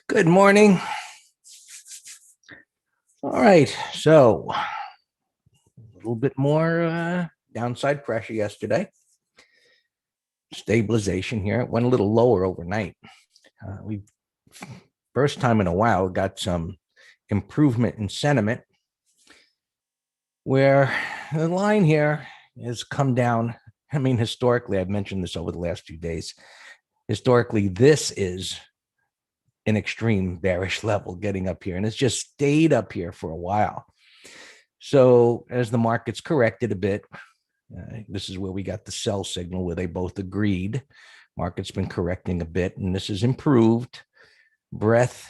Good morning. All right, so a little bit more downside pressure yesterday. Stabilization here. It went a little lower overnight. We first time in a while got some improvement in sentiment, where the line here has come down. I mean, historically, I've mentioned this over the last few days. Historically, this is an extreme bearish level getting up here, and it's just stayed up here for a while. So as the market's corrected a bit, this is where we got the sell signal where they both agreed. Market's been correcting a bit, and this has improved. Breadth,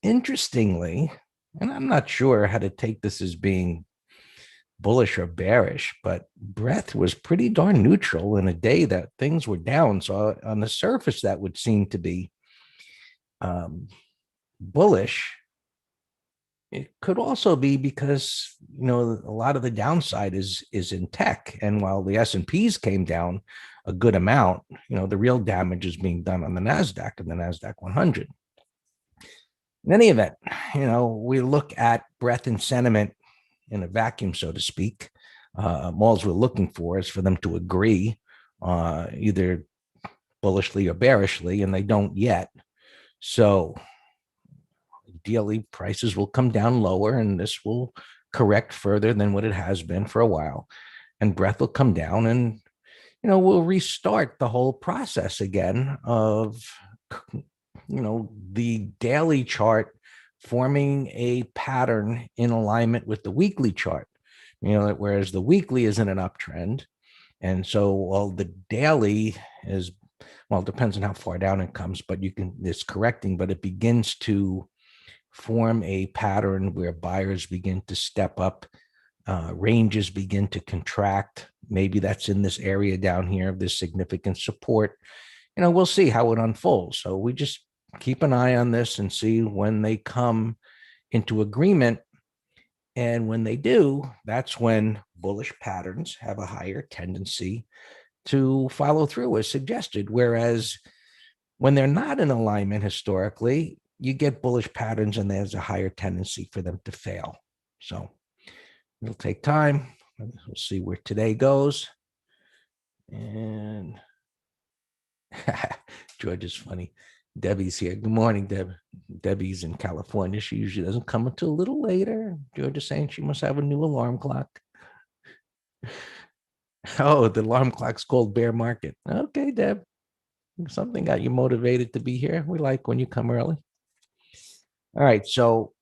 interestingly, and I'm not sure how to take this as being bullish or bearish, but breadth was pretty darn neutral in a day that things were down. So on the surface, that would seem to be bullish. It could also be because, a lot of the downside is in tech. And while the S&Ps came down a good amount, the real damage is being done on the Nasdaq and the Nasdaq 100. In any event, we look at breadth and sentiment in a vacuum, so to speak. All we're looking for is for them to agree either bullishly or bearishly, and they don't yet. So ideally, prices will come down lower, and this will correct further than what it has been for a while. And breadth will come down, and we'll restart the whole process again of the daily chart forming a pattern in alignment with the weekly chart. Whereas the weekly is in an uptrend, and so while the daily is, well, it depends on how far down it comes, but it's correcting, but it begins to form a pattern where buyers begin to step up, ranges begin to contract. Maybe that's in this area down here of this significant support. We'll see how it unfolds. So we just keep an eye on this and see when they come into agreement. And when they do, that's when bullish patterns have a higher tendency to follow through as suggested. Whereas when they're not in alignment historically, you get bullish patterns and there's a higher tendency for them to fail. So it'll take time. We'll see where today goes. And George is funny. Debbie's here. Good morning, Deb. Debbie's in California. She usually doesn't come until a little later. George is saying she must have a new alarm clock. Oh, the alarm clock's called bear market. Okay, Deb. Something got you motivated to be here. We like when you come early. All right, so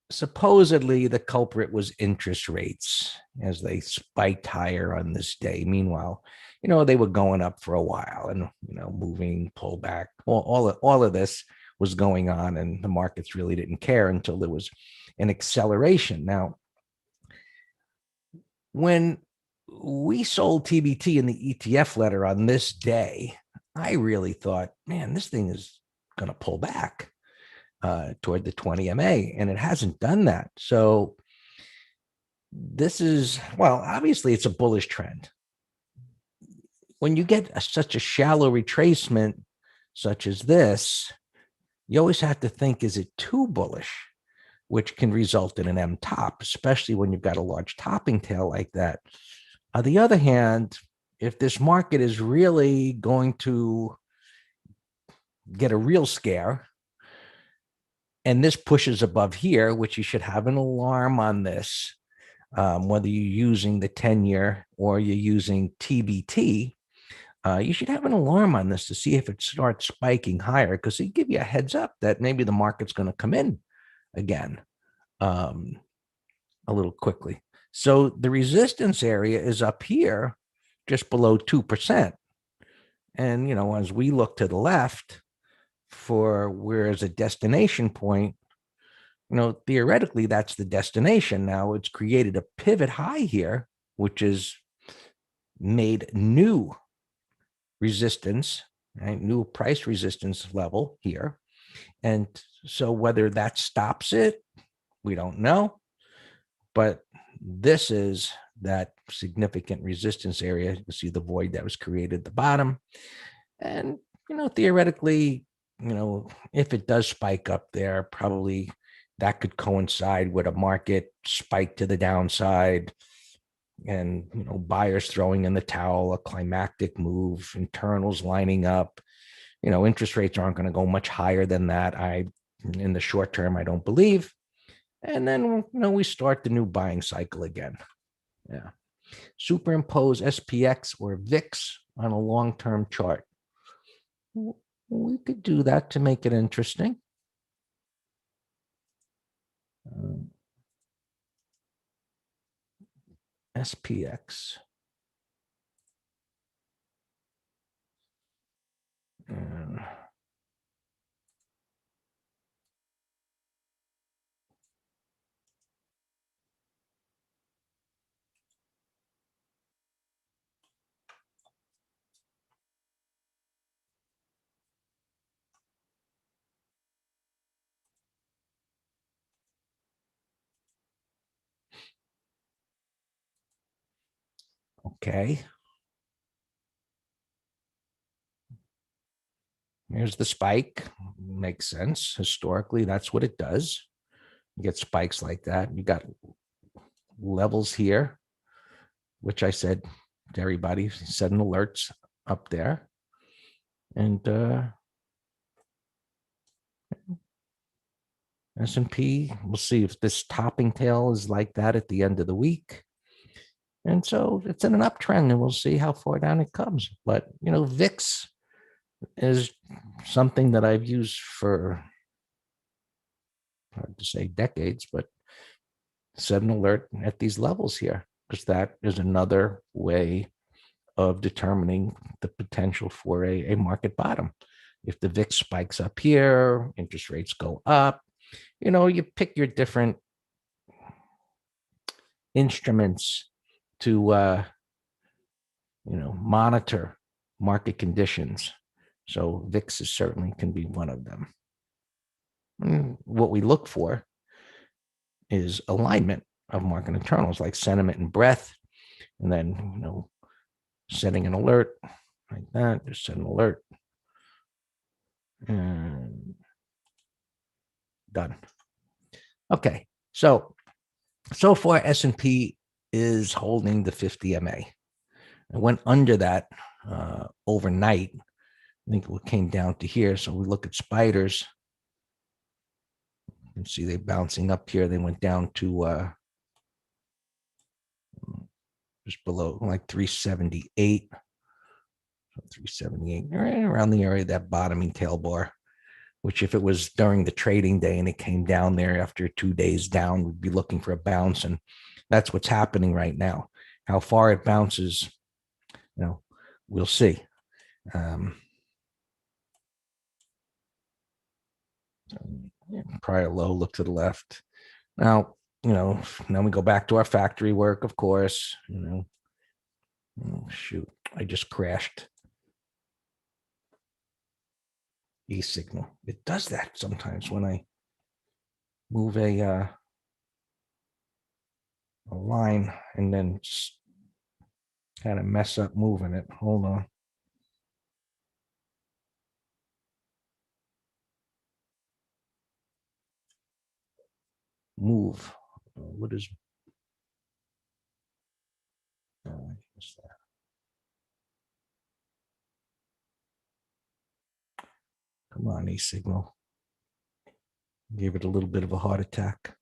supposedly the culprit was interest rates as they spiked higher on this day. Meanwhile, they were going up for a while and, moving, pullback. All of this was going on, and the markets really didn't care until there was an acceleration. Now, when we sold TBT in the ETF letter on this day, I really thought, man, this thing is going to pull back toward the 20 MA, and it hasn't done that. So this is, well, obviously it's a bullish trend. When you get such a shallow retracement such as this, you always have to think, is it too bullish, which can result in an M top, especially when you've got a large topping tail like that. On the other hand, if this market is really going to get a real scare, and this pushes above here, which you should have an alarm on this, whether you're using the 10-year or you're using TBT, you should have an alarm on this to see if it starts spiking higher, because it give you a heads up that maybe the market's going to come in again a little quickly. So the resistance area is up here just below 2%. And, as we look to the left for where is a destination point, theoretically, that's the destination. Now it's created a pivot high here, which is made new resistance, right? New price resistance level here. And so whether that stops it, we don't know. But this is that significant resistance area. You see the void that was created at the bottom. And, theoretically, if it does spike up there, probably that could coincide with a market spike to the downside and, buyers throwing in the towel, a climactic move, internals lining up. Interest rates aren't going to go much higher than that. In the short term, I don't believe. And then, we start the new buying cycle again. Yeah. Superimpose SPX or VIX on a long-term chart. We could do that to make it interesting. SPX. Okay. Here's the spike. Makes sense. Historically, that's what it does. You get spikes like that. You got levels here, which I said to everybody, setting alerts up there. And S&P, we'll see if this topping tail is like that at the end of the week. And so it's in an uptrend, and we'll see how far down it comes. But, VIX is something that I've used for, hard to say decades, but set an alert at these levels here, because that is another way of determining the potential for a market bottom. If the VIX spikes up here, interest rates go up, you pick your different instruments to, monitor market conditions. So VIX is certainly can be one of them. And what we look for is alignment of market internals like sentiment and breadth, and then, setting an alert like that, just set an alert and done. Okay, so far S&P is holding the 50 MA. It went under that overnight. I think it came down to here. So we look at spiders. You can see they bouncing up here. They went down to just below like 378. 378, right around the area of that bottoming tail bar, which if it was during the trading day and it came down there after 2 days down, we'd be looking for a bounce. And that's what's happening right now. How far it bounces, we'll see. Prior low, look to the left. Now, now we go back to our factory work, of course. Oh, shoot, I just crashed. E-signal. It does that sometimes when I move a line and then kind of mess up moving it. Hold on. Move. What is what's that? Come on, E-signal. Gave it a little bit of a heart attack.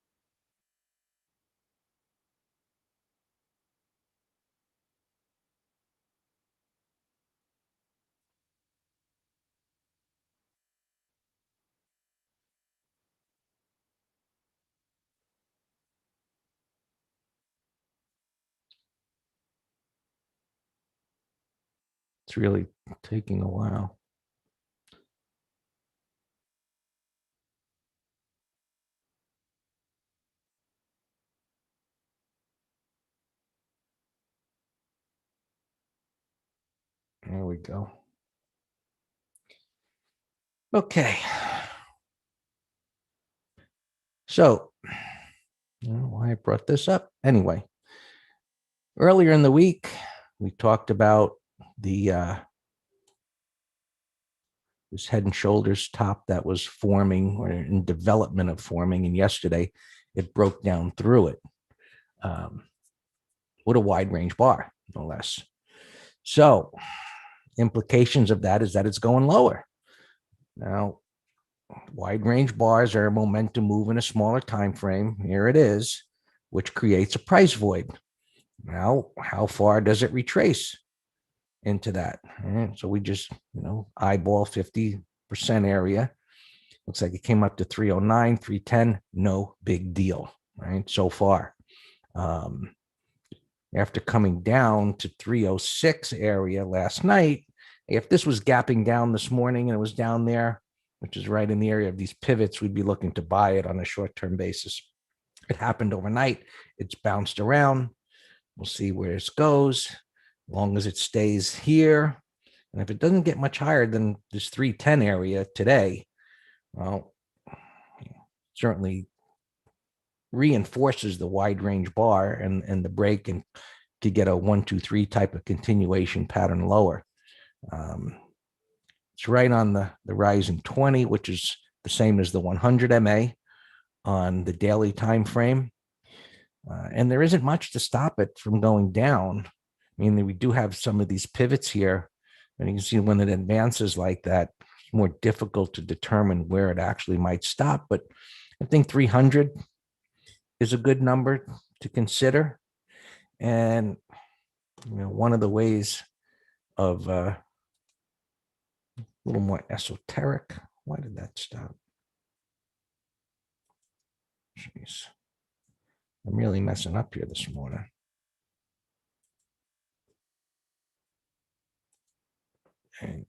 It's really taking a while. There we go. Okay. So, I don't know why I brought this up. Anyway, earlier in the week, we talked about the this head and shoulders top that was forming or in development of forming. And yesterday it broke down through it with a wide range bar, no less. So implications of that is that it's going lower. Now, wide range bars are a momentum move in a smaller time frame. Here it is, which creates a price void. Now, how far does it retrace into that? So we just, eyeball 50% area. Looks like it came up to 309, 310. No big deal, right? So far. After coming down to 306 area last night, if this was gapping down this morning and it was down there, which is right in the area of these pivots, we'd be looking to buy it on a short-term basis. It happened overnight. It's bounced around. We'll see where this goes. As long as it stays here, and if it doesn't get much higher than this 310 area today, well, certainly reinforces the wide range bar and the break, and to get a 1, 2, 3 type of continuation pattern lower. It's right on the rising 20, which is the same as the 100 MA on the daily time frame. And there isn't much to stop it from going down. I mean, we do have some of these pivots here, and you can see when it advances like that, it's more difficult to determine where it actually might stop. But I think 300 is a good number to consider. And one of the ways of a little more esoteric. Why did that stop? Jeez, I'm really messing up here this morning. And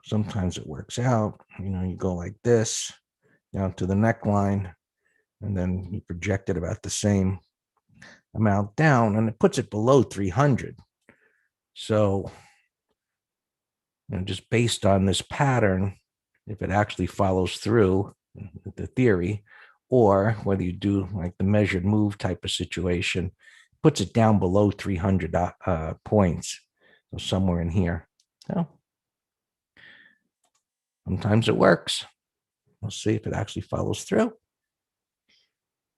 sometimes it works out. You go like this down to the neckline, and then you project it about the same amount down, and it puts it below 300. So, just based on this pattern, if it actually follows through the theory, or whether you do like the measured move type of situation, puts it down below 300 points. So somewhere in here. So sometimes it works. We'll see if it actually follows through.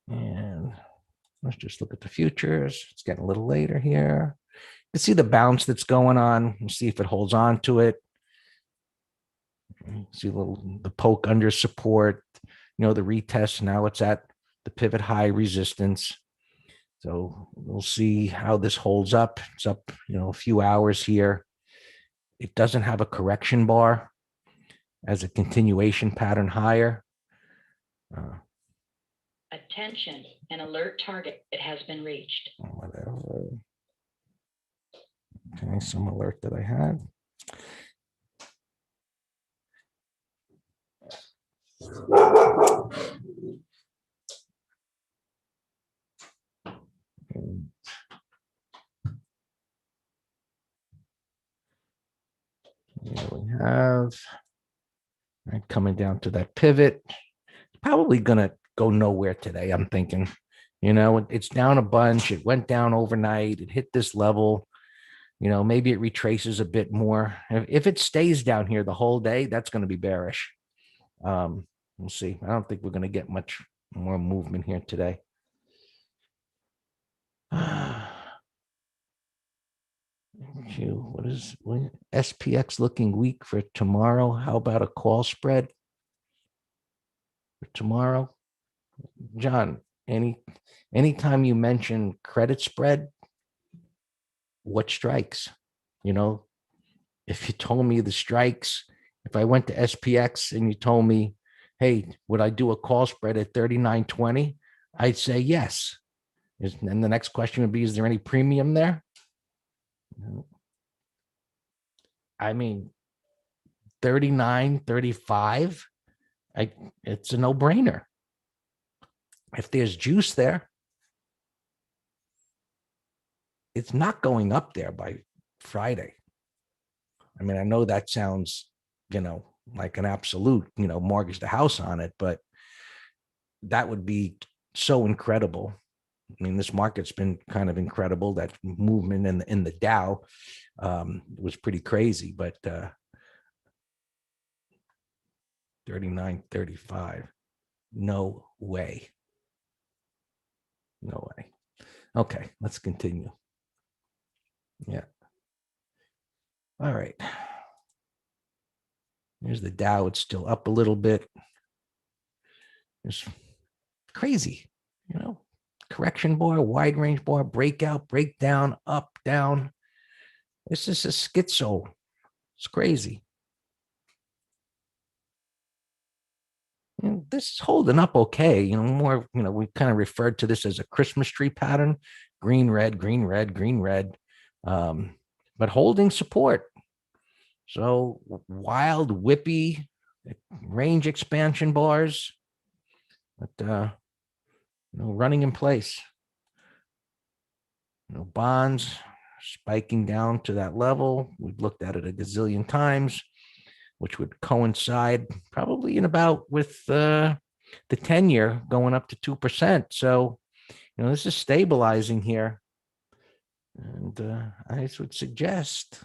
And let's just look at the futures. It's getting a little later here. You can see the bounce that's going on. We'll see if it holds on to it. See the poke under support, the retest. Now it's at the pivot high resistance. So we'll see how this holds up. It's up, a few hours here. It doesn't have a correction bar as a continuation pattern higher. Attention, an alert target has been reached. Whatever. Okay, some alert that I had. Here we have coming down to that pivot. It's probably going to go nowhere today, I'm thinking. It's down a bunch. It went down overnight. It hit this level. Maybe it retraces a bit more. If it stays down here the whole day, that's going to be bearish. We'll see. I don't think we're going to get much more movement here today. What is SPX looking weak for tomorrow? How about a call spread for tomorrow? John, anytime you mention credit spread, what strikes? If you told me the strikes, if I went to SPX and you told me, hey, would I do a call spread at 39.20? I'd say yes. And the next question would be, is there any premium there? I mean, 39, 35, it's a no-brainer. If there's juice there, it's not going up there by Friday. I mean, I know that sounds, like an absolute, mortgage the house on it, but that would be so incredible. I mean, this market's been kind of incredible. That movement in the Dow was pretty crazy, but 39.35. No way. No way. Okay, let's continue. Yeah. All right. Here's the Dow. It's still up a little bit. It's crazy, correction bar, wide range bar, breakout, breakdown, up, down. It's just a schizo. It's crazy. This is holding up okay. More, we kind of referred to this as a Christmas tree pattern, green, red, green, red, green, red, but holding support. So wild, whippy range expansion bars, but running in place. Bonds spiking down to that level. We've looked at it a gazillion times, which would coincide probably in about with the 10-year going up to 2%. So, this is stabilizing here. And I would suggest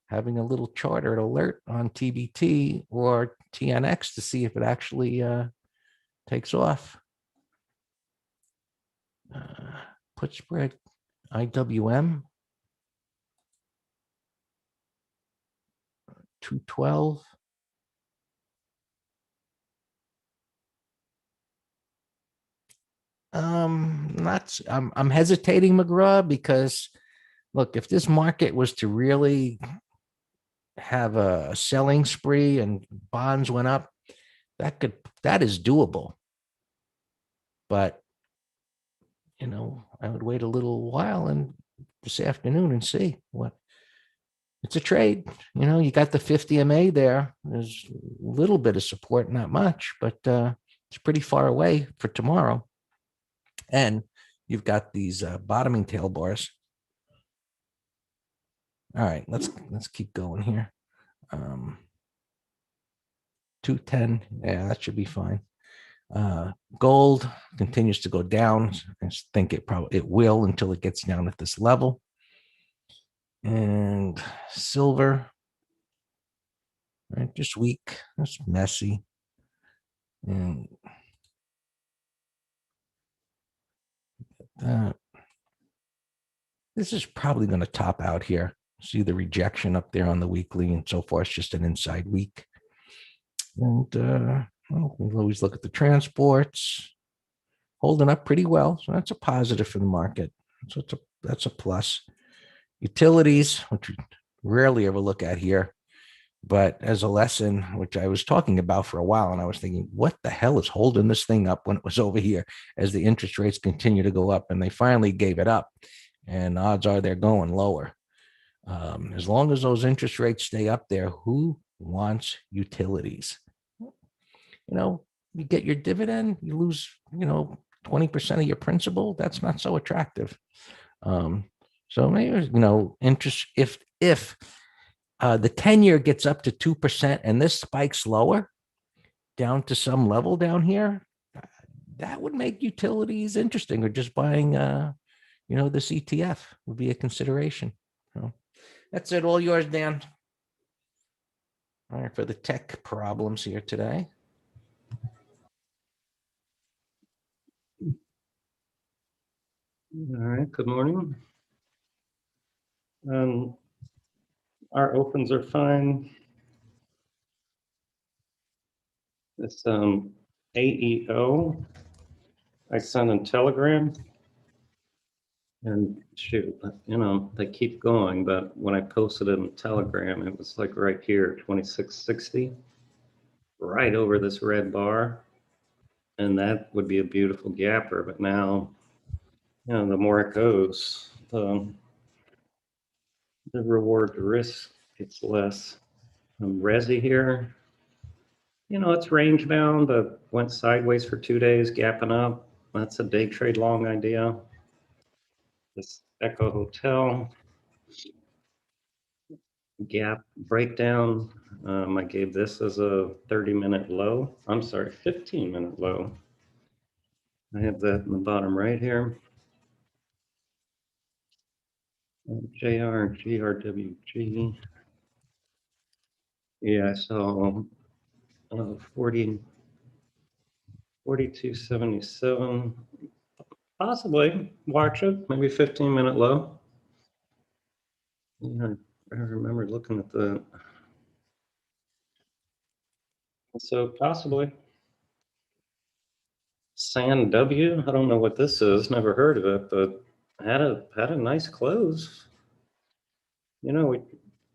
having a little chartered alert on TBT or TNX to see if it actually takes off. Put spread IWM 212. I'm hesitating, McGraw, because look, if this market was to really have a selling spree and bonds went up, that is doable. But I would wait a little while and this afternoon and see what. It's a trade. You got the 50 MA there. There's a little bit of support, not much, but it's pretty far away for tomorrow. And you've got these bottoming tail bars. All right, let's keep going here. 210, yeah, that should be fine. Gold continues to go down. I think it will until it gets down at this level. And silver, right, just weak. That's messy. And this is probably going to top out here. See the rejection up there on the weekly, and so far it's just an inside week. And we'll always look at the transports, holding up pretty well. So that's a positive for the market. So that's a plus. Utilities, which we rarely ever look at here, but as a lesson, which I was talking about for a while, and I was thinking, what the hell is holding this thing up when it was over here as the interest rates continue to go up? And they finally gave it up, and odds are they're going lower. As long as those interest rates stay up there, who wants utilities? You get your dividend, you lose, 20% of your principal. That's not so attractive. So maybe, interest, if the 10-year gets up to 2% and this spikes lower down to some level down here, that would make utilities interesting, or just buying, this ETF would be a consideration. So that's it. All yours, Dan. All right, for the tech problems here today. All right, good morning. Our opens are fine. This AEO, I sent a telegram, and shoot, they keep going, but when I posted it in Telegram, it was like right here, 2660, right over this red bar. And that would be a beautiful gapper, but now, the more it goes, the reward to risk gets less. Resi here, it's range bound, but went sideways for 2 days, gapping up. That's a day trade long idea. This Echo Hotel gap breakdown. I gave this as a 30-minute low. I'm sorry, 15-minute low. I have that in the bottom right here. JR and GRWG. Yeah, so 40, 42.77. Possibly watch it, maybe 15-minute low. Yeah, I remember looking at the. So possibly. Sand W. I don't know what this is. Never heard of it, but had a nice close. You know,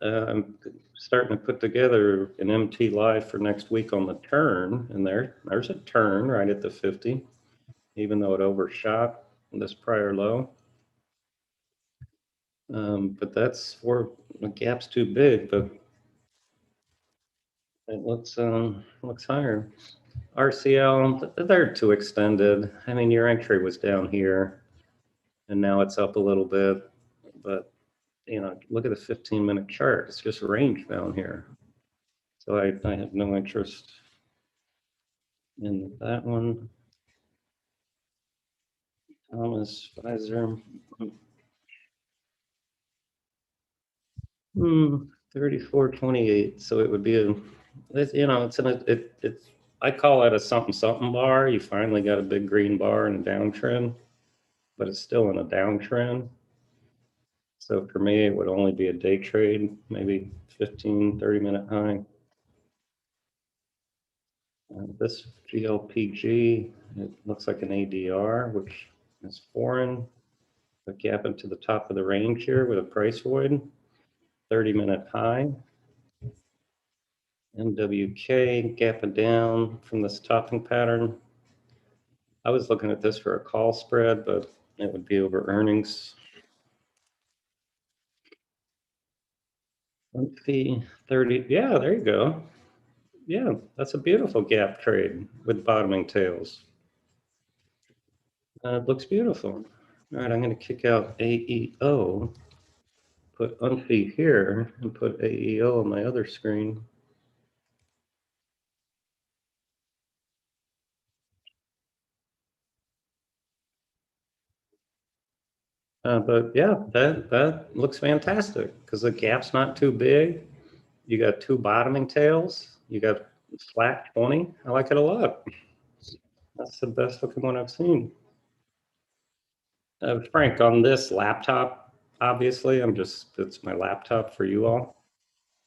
I'm starting to put together an MT live for next week on the turn, and there's a turn right at the 50, even though it overshot this prior low. But that's for the gap's too big, but it looks higher. RCL, they're too extended. I mean, your entry was down here, and now it's up a little bit, but you know, look at the 15-minute chart. It's just range down here. So I have no interest in that one. Thomas Pfizer. 34.28. So it would be you know, it's I call it a something something bar. You finally got a big green bar and a downtrend, but it's still in a downtrend. So for me, it would only be a day trade, maybe 15, 30-minute high. This GLPG, it looks like an ADR, which is foreign. A gap into the top of the range here with a price void, 30-minute high. NWK gapping down from this topping pattern. I was looking at this for a call spread, but it would be over earnings. Fee 30. Yeah, there you go. Yeah, that's a beautiful gap trade with bottoming tails. It looks beautiful. All right, I'm going to kick out AEO, put unfee here, and put AEO on my other screen. But yeah, that looks fantastic because the gap's not too big. You got two bottoming tails. You got flat 20. I like it a lot. That's the best looking one I've seen. Frank, on this laptop, obviously, it's my laptop for you all.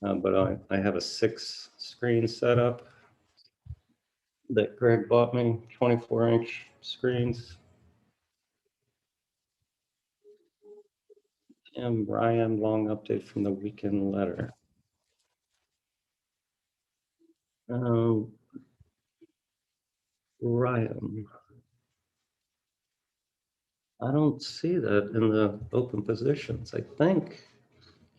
But I have a 6-screen setup that Greg bought me, 24-inch screens. And Brian, long update from the weekend letter. Ryan, I don't see that in the open positions. I think,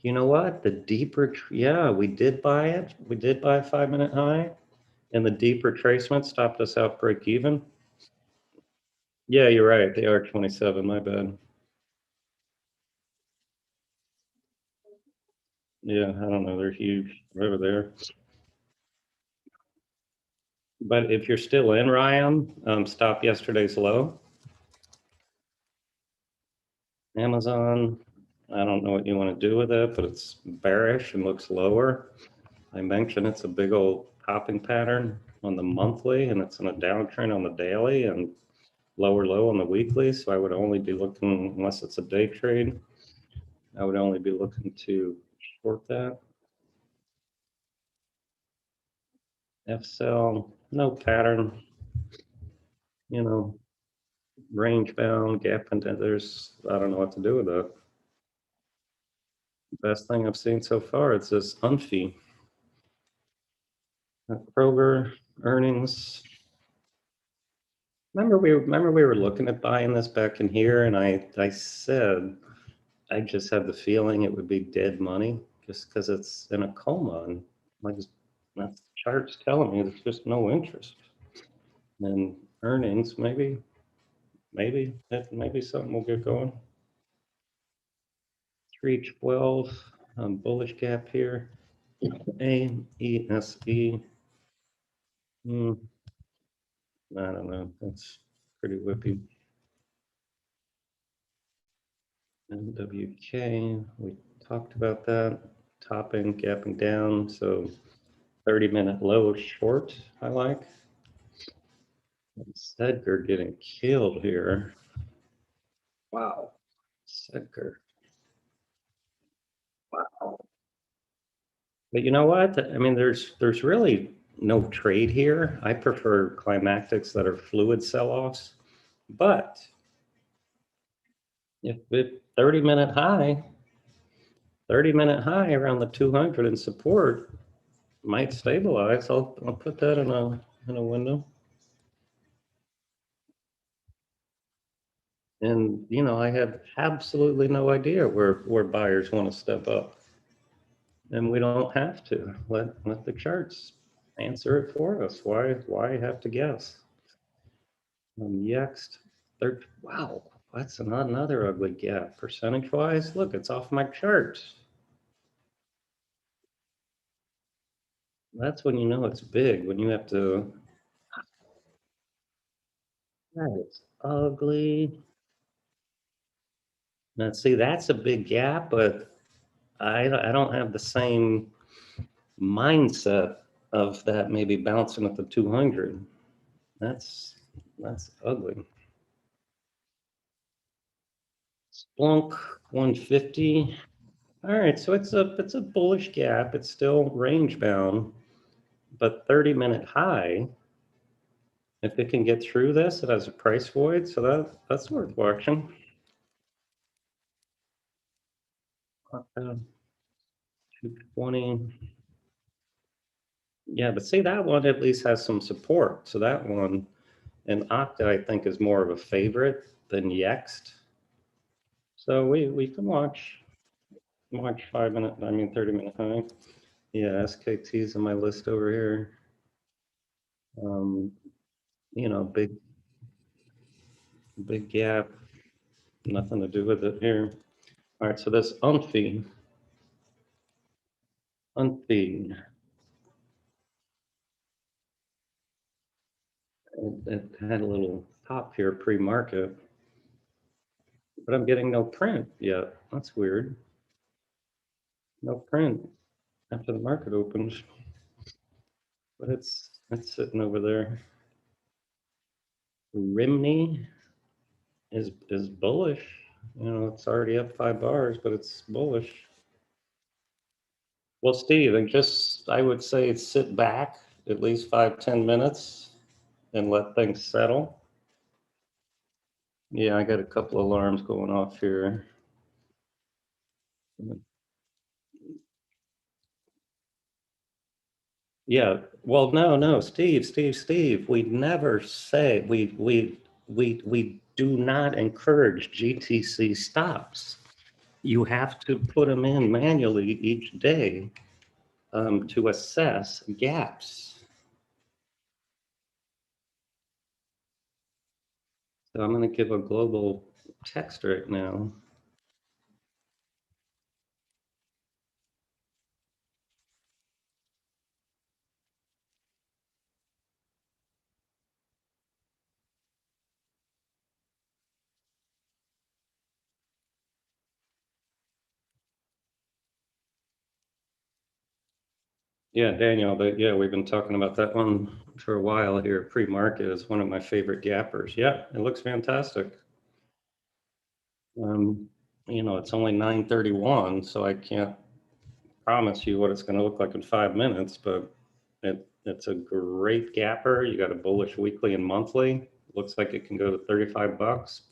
you know what? The deeper, yeah, we did buy it. We did buy a 5-minute high, and the deep retracement stopped us out break even. Yeah, you're right. They are 27. My bad. Yeah, I don't know. They're huge over there. But if you're still in, Ryan, stop yesterday's low. Amazon, I don't know what you want to do with it, but it's bearish and looks lower. I mentioned it's a big old popping pattern on the monthly, and it's in a downtrend on the daily and lower low on the weekly. So I would only be looking, unless it's a day trade, I would only be looking to short that. F-cell, no pattern, you know, range bound, gap, and there's, I don't know what to do with that. Best thing I've seen so far, it's this unfee. Kroger earnings. Remember we were looking at buying this back in here, and I said I just had the feeling it would be dead money just because it's in a coma, and like that chart's telling me there's just no interest. And earnings, maybe something will get going. 312, bullish gap here. AESE. I don't know. That's pretty whippy. NWK, we talked about that. Topping, gapping down. So 30-minute low short, I like. Sedger getting killed here. Wow. Sedger. Wow. But you know what? I mean, there's really no trade here. I prefer climactics that are fluid sell-offs. But if it 30-minute high, 30-minute high around the 200 in support might stabilize. I'll put that in a window. And you know, I have absolutely no idea where buyers want to step up. And we don't have to. Let the charts answer it for us. Why have to guess? Next, third, wow, that's another ugly gap. Percentage-wise, look, it's off my chart. That's when you know it's big, when you have to, that is ugly. Now, see, that's a big gap, but I don't have the same mindset of that maybe bouncing at the 200. That's ugly. Splunk 150. All right, so it's a bullish gap. It's still range bound, but 30-minute high. If it can get through this, it has a price void, so that's worth watching. 220. Yeah, but see, that one at least has some support. So that one, and Okta, I think, is more of a favorite than Yext. So we can watch 5-minute, I mean 30-minute high. Yeah, SKT's on my list over here. You know, big gap, nothing to do with it here. All right, so this Unfi. It had a little pop here pre-market, but I'm getting no print yet. That's weird. No print after the market opens, but it's sitting over there. Rimney is bullish. You know, it's already up 5 bars, but it's bullish. Well, Steve, and just I would say sit back at least 5-10 minutes and let things settle. Yeah, I got a couple of alarms going off here. Yeah, well, no, Steve. We never say we do not encourage GTC stops. You have to put them in manually each day to assess gaps. So I'm going to give a global text right now. Yeah, Daniel, yeah, we've been talking about that one for a while here. Pre-market is one of my favorite gappers. Yeah, it looks fantastic. You know, it's only 9:31, so I can't promise you what it's going to look like in 5 minutes, but it's a great gapper. You got a bullish weekly and monthly. Looks like it can go to 35 bucks.